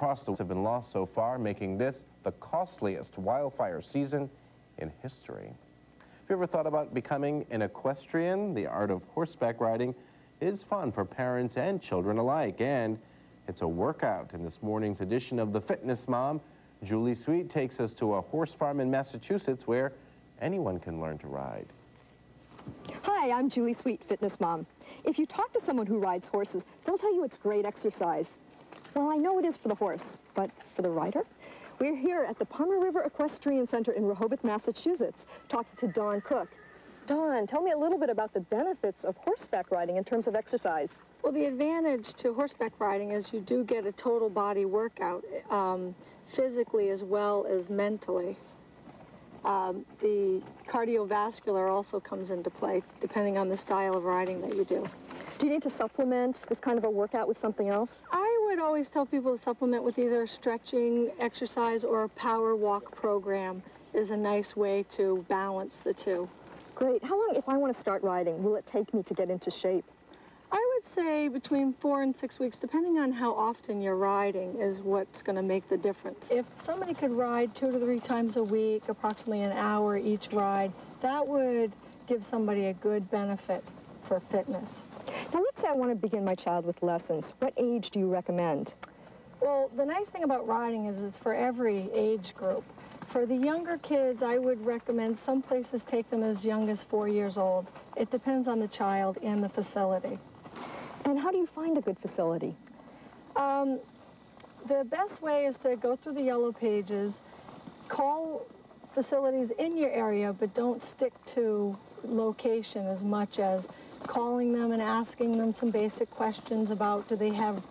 across the world have been lost so far, making this the costliest wildfire season in history. Have you ever thought about becoming an equestrian? The art of horseback riding is fun for parents and children alike, and it's a workout. In this morning's edition of The Fitness Mom, Julie Sweet takes us to a horse farm in Massachusetts where anyone can learn to ride. Hi, I'm Julie Sweet, Fitness Mom. If you talk to someone who rides horses, they'll tell you it's great exercise. Well, I know it is for the horse, but for the rider? We're here at the Palmer River Equestrian Center in Rehoboth, Massachusetts, talking to Dawn Cook. Dawn, tell me a little bit about the benefits of horseback riding in terms of exercise. Well, the advantage to horseback riding is you do get a total body workout, physically as well as mentally. The cardiovascular also comes into play, depending on the style of riding that you do. Do you need to supplement this kind of a workout with something else? I would always tell people to supplement with either a stretching exercise or a power walk program is a nice way to balance the two. Great. How long, if I want to start riding, will it take me to get into shape? I would say between 4 and 6 weeks, depending on how often you're riding, is what's going to make the difference. If somebody could ride 2 to 3 times a week, approximately an hour each ride, that would give somebody a good benefit for fitness. Now let's say I want to begin my child with lessons. What age do you recommend? Well, the nice thing about riding is it's for every age group. For the younger kids, I would recommend some places take them as young as 4 years old. It depends on the child and the facility. And how do you find a good facility? The best way is to go through the yellow pages, call facilities in your area, but don't stick to location as much as calling them and asking them some basic questions about do they have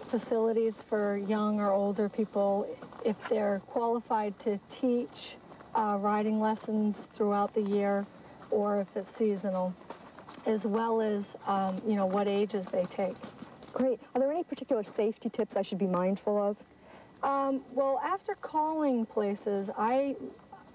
facilities for young or older people, if they're qualified to teach riding lessons throughout the year or if it's seasonal, as well as, you know, what ages they take. Great. Are there any particular safety tips I should be mindful of? Well, after calling places, I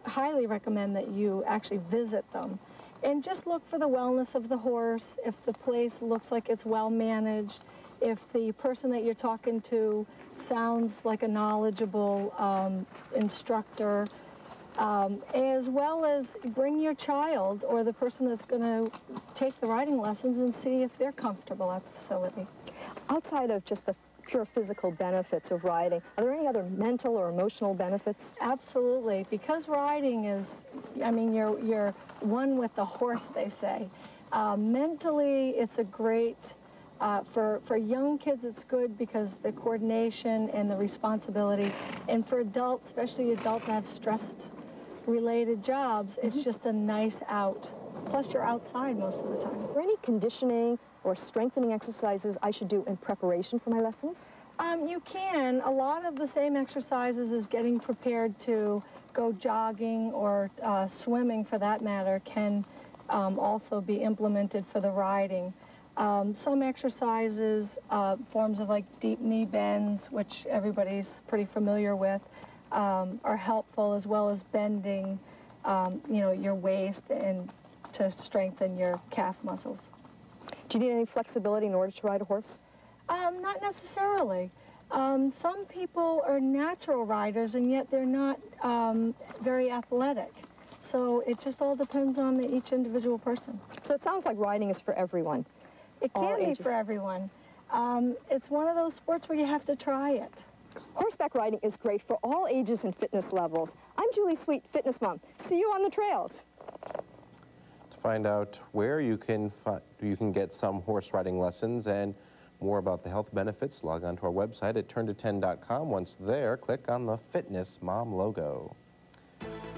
highly recommend that you actually visit them and just look for the wellness of the horse, if the place looks like it's well managed, if the person that you're talking to sounds like a knowledgeable instructor, as well as bring your child or the person that's going to take the riding lessons and see if they're comfortable at the facility. Outside of just the pure physical benefits of riding, are there any other mental or emotional benefits? Absolutely. Because riding is, I mean, you're one with the horse, they say. Mentally, it's a great, for young kids, it's good because the coordination and the responsibility, and for adults, especially adults that have stress-related jobs, it's just a nice out. Plus, you're outside most of the time. Are there any conditioning or strengthening exercises I should do in preparation for my lessons? You can. A lot of the same exercises as getting prepared to go jogging or swimming, for that matter, can also be implemented for the riding. Some exercises, forms of like deep knee bends, which everybody's pretty familiar with, are helpful, as well as bending, you know, your waist and to strengthen your calf muscles. Do you need any flexibility in order to ride a horse? Not necessarily. Some people are natural riders, and yet they're not very athletic. So it just all depends on each individual person. So it sounds like riding is for everyone. It can be for everyone. It's one of those sports where you have to try it. Horseback riding is great for all ages and fitness levels. I'm Julie Sweet, Fitness Mom. See you on the trails. To find out where you can get some horse riding lessons and more about the health benefits, log on to our website at turnto10.com. Once there, click on the Fitness Mom logo.